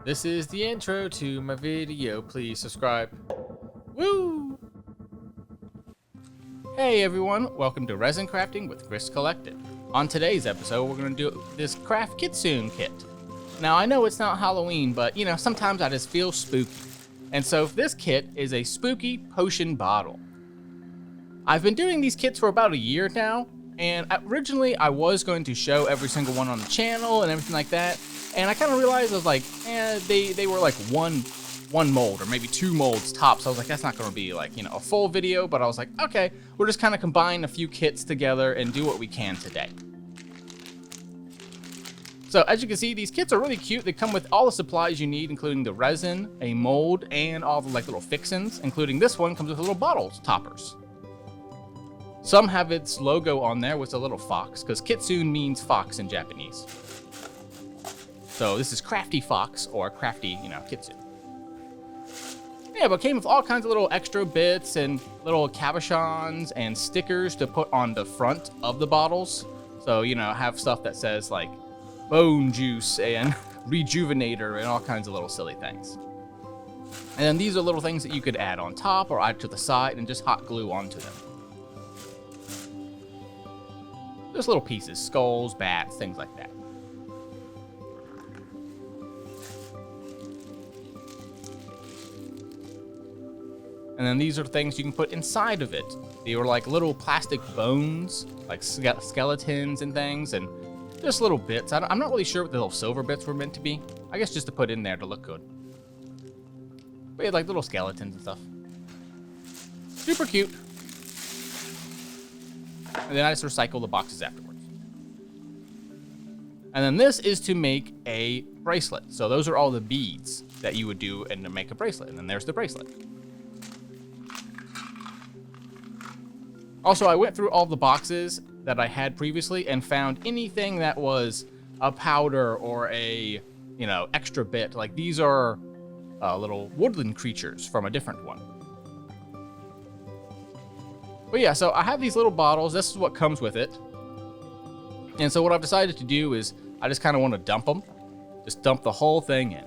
This is the intro to my video. Please subscribe. Woo! Hey everyone, welcome to Resin Crafting with Chris Collected. On today's episode, we're going to do this craft Kitsune kit. Now I know it's not Halloween, but you know, sometimes I just feel spooky. And so this kit is a spooky potion bottle. I've been doing these kits for about a year now, and originally I was going to show every single one on the channel and everything like that. And I kind of realized I was like, they were like one mold or maybe two molds tops. So I was like, that's not going to be like, you know, a full video. But I was like, okay, we'll just kind of combine a few kits together and do what we can today. So as you can see, these kits are really cute. They come with all the supplies you need, including the resin, a mold, and all the like little fixins, including this one comes with little bottles toppers. Some have its logo on there with a little fox, because Kitsune means fox in Japanese. So this is Crafty Fox, or Crafty, you know, Kitsune. Yeah, but it came with all kinds of little extra bits and little cabochons and stickers to put on the front of the bottles. So, you know, have stuff that says like bone juice and rejuvenator and all kinds of little silly things. And then these are little things that you could add on top or add to the side and just hot glue onto them. Just little pieces, skulls, bats, things like that. And then these are things you can put inside of it. They were like little plastic bones, like skeletons and things, and just little bits. I'm not really sure what the little silver bits were meant to be. I guess just to put in there to look good. But yeah, like little skeletons and stuff. Super cute. And then I just recycle the boxes afterwards. And then this is to make a bracelet. So those are all the beads that you would do and to make a bracelet. And then there's the bracelet. Also, I went through all the boxes that I had previously and found anything that was a powder or a, you know, extra bit. Like these are little woodland creatures from a different one. But yeah, so I have these little bottles. This is what comes with it. And so what I've decided to do is I just kind of want to dump them. Just dump the whole thing in.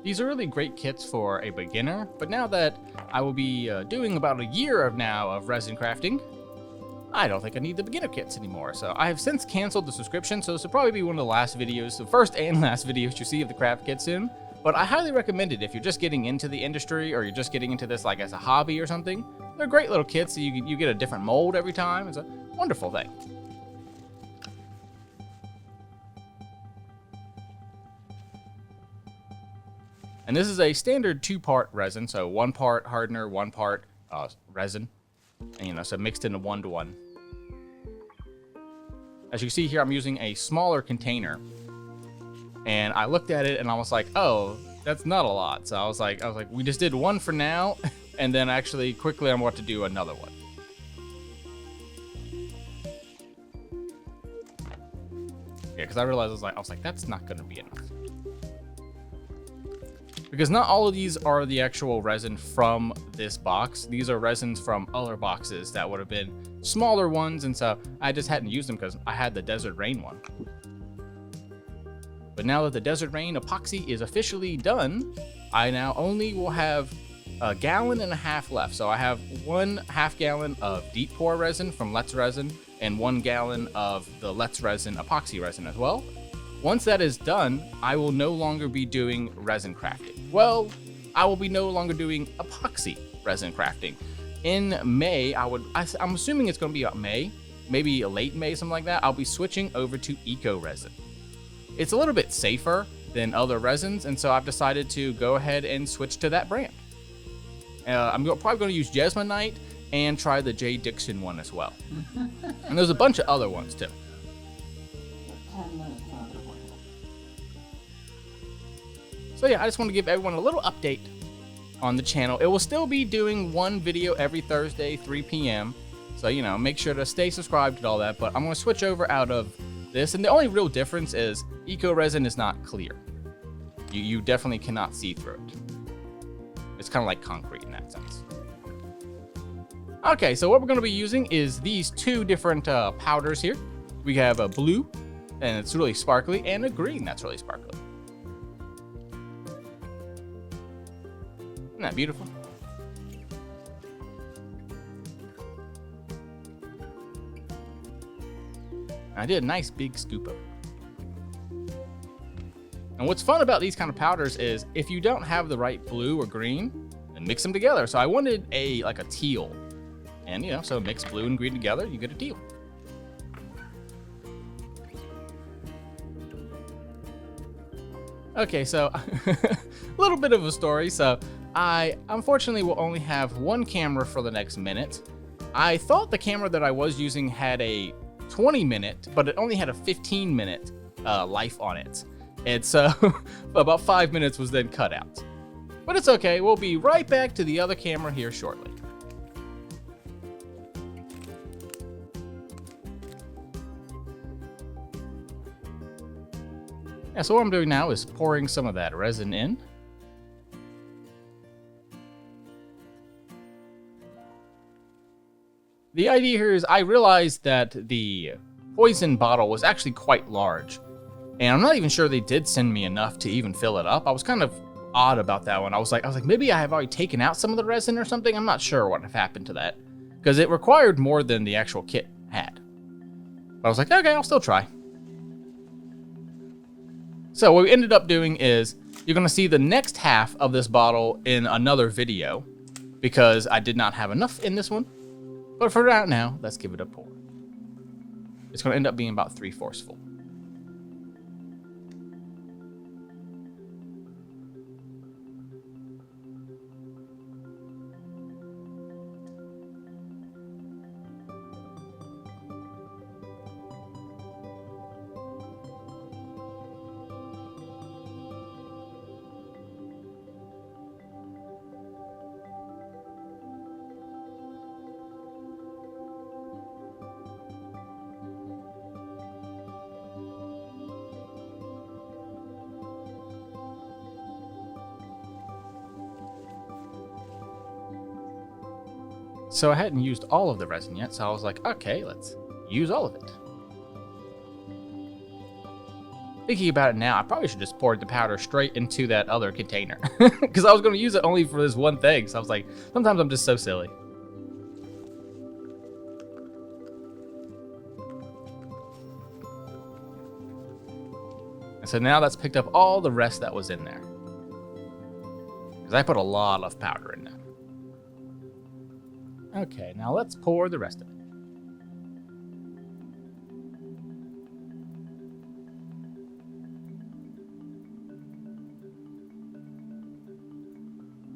These are really great kits for a beginner, but now that I will be doing about a year of resin crafting, I don't think I need the beginner kits anymore. So I have since canceled the subscription, so this will probably be one of the last videos, the first and last videos you see of the craft Kitsune. But I highly recommend it if you're just getting into the industry or you're just getting into this like as a hobby or something. They're great little kits, so you get a different mold every time. It's a wonderful thing. And this is a standard 2-part resin, so 1 part hardener, 1 part resin, and you know, so mixed into 1-to-1. As you can see here, I'm using a smaller container, and I looked at it and I was like, oh, that's not a lot. So I was like, we just did 1 for now, and then actually quickly I'm about to do another one. Yeah, because I realized I was like, that's not going to be enough. Because not all of these are the actual resin from this box. These are resins from other boxes that would have been smaller ones, and so I just hadn't used them because I had the Desert Rain one. But now that the Desert Rain epoxy is officially done, I now only will have 1.5 gallons left. So I have 1/2 gallon of deep pour resin from Let's Resin and 1 gallon of the Let's Resin epoxy resin as well. Once that is done, I will no longer be doing resin crafting. Well, I will be no longer doing epoxy resin crafting. In May, I'm assuming it's going to be about May, maybe late May, something like that. I'll be switching over to eco resin. It's a little bit safer than other resins, and so I've decided to go ahead and switch to that brand. I'm probably going to use Jesmonite and try the J. Dixon one as well. And there's a bunch of other ones too. So yeah, I just want to give everyone a little update on the channel. It will still be doing 1 video every Thursday, 3 p.m. So, you know, make sure to stay subscribed and all that. But I'm going to switch over out of this. And the only real difference is eco resin is not clear. You definitely cannot see through it. It's kind of like concrete in that sense. Okay, so what we're going to be using is these 2 different powders here. We have a blue, and it's really sparkly, and a green that's really sparkly. Isn't that beautiful? I did a nice big scoop of it. And what's fun about these kind of powders is if you don't have the right blue or green, then mix them together. So I wanted like a teal. And so mix blue and green together, you get a teal. Okay, so a little bit of a story. So I unfortunately will only have one camera for the next minute. I thought the camera that I was using had a 20-minute, but it only had a 15-minute life on it. And so about 5 minutes was then cut out. But it's okay, we'll be right back to the other camera here shortly. Yeah, so what I'm doing now is pouring some of that resin in. The idea here is I realized that the poison bottle was actually quite large. And I'm not even sure they did send me enough to even fill it up. I was kind of odd about that one. I was like, maybe I have already taken out some of the resin or something. I'm not sure what happened to that. Because it required more than the actual kit had. But I was like, okay, I'll still try. So what we ended up doing is you're going to see the next half of this bottle in another video because I did not have enough in this one. But for right now, let's give it a pour. It's going to end up being about 3/4 full. So I hadn't used all of the resin yet, so I was like, okay, let's use all of it. Thinking about it now, I probably should just pour the powder straight into that other container. Because I was going to use it only for this one thing, so I was like, sometimes I'm just so silly. And so now that's picked up all the rest that was in there. Because I put a lot of powder in there. Okay, now let's pour the rest of it.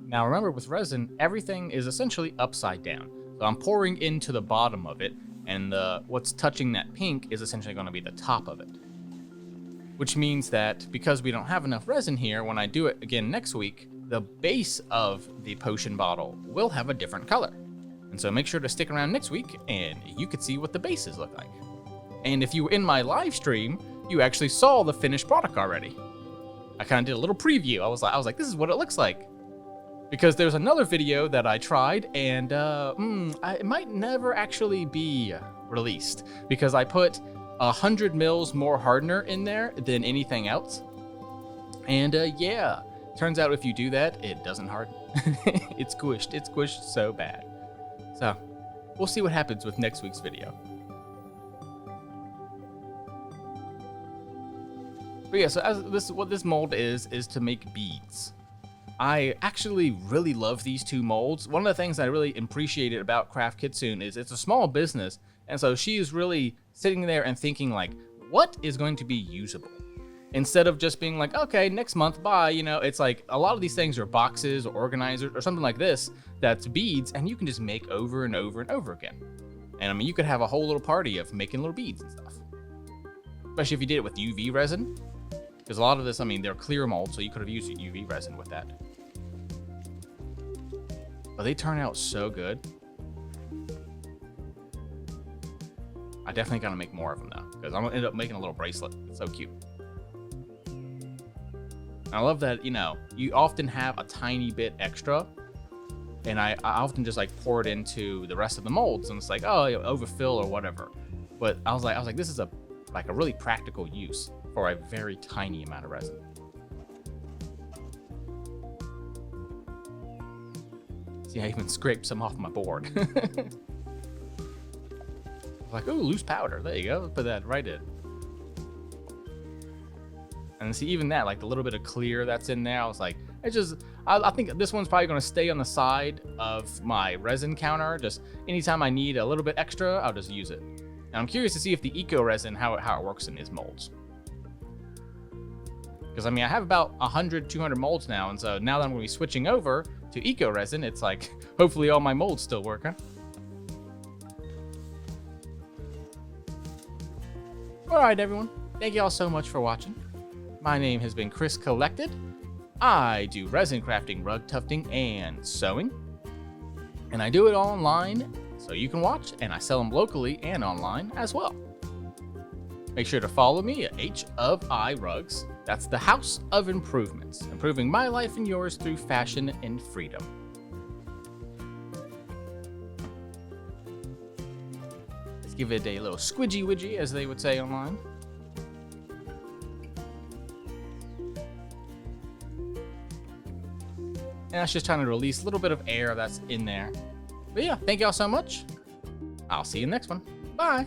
Now remember, with resin, everything is essentially upside down. So I'm pouring into the bottom of it, and what's touching that pink is essentially going to be the top of it. Which means that because we don't have enough resin here, when I do it again next week, the base of the potion bottle will have a different color. And so make sure to stick around next week and you could see what the bases look like. And if you were in my live stream, you actually saw the finished product already. I kind of did a little preview. I was like, this is what it looks like. Because there's another video that I tried and it might never actually be released because I put 100 mils more hardener in there than anything else. And yeah, turns out if you do that, it doesn't harden. It's squished so bad. So, we'll see what happens with next week's video. But yeah, so what this mold is to make beads. I actually really love these two molds. One of the things I really appreciated about Craft Kitsune is it's a small business, and so she is really sitting there and thinking like, what is going to be usable? Instead of just being like, okay, next month, bye, it's like a lot of these things are boxes or organizers or something like this that's beads, and you can just make over and over and over again. And I mean, you could have a whole little party of making little beads and stuff. Especially if you did it with UV resin. Because a lot of this, I mean, they're clear molds, so you could have used UV resin with that. But they turn out so good. I definitely gotta make more of them though, because I'm gonna end up making a little bracelet. It's so cute. I love that, you often have a tiny bit extra, and I often just like pour it into the rest of the molds, and it's like, oh, overfill or whatever. But I was like, this is a really practical use for a very tiny amount of resin. See, I even scraped some off my board. Like, oh, loose powder. There you go. Put that right in. And see, even that, like the little bit of clear that's in there, I was like, it's just, I think this one's probably going to stay on the side of my resin counter. Just anytime I need a little bit extra, I'll just use it. And I'm curious to see if the eco resin, how it works in these molds. Because I mean, I have about 100, 200 molds now. And so now that I'm going to be switching over to eco resin, it's like, hopefully all my molds still work, huh? Alright everyone, thank you all so much for watching. My name has been Chris Collected. I do resin crafting, rug tufting, and sewing. And I do it all online, so you can watch, and I sell them locally and online as well. Make sure to follow me at H of I Rugs. That's the House of Improvements, improving my life and yours through fashion and freedom. Give it a little squidgy widgy, as they would say online. And that's just trying to release a little bit of air that's in there. But yeah, thank y'all so much. I'll see you in the next one. Bye.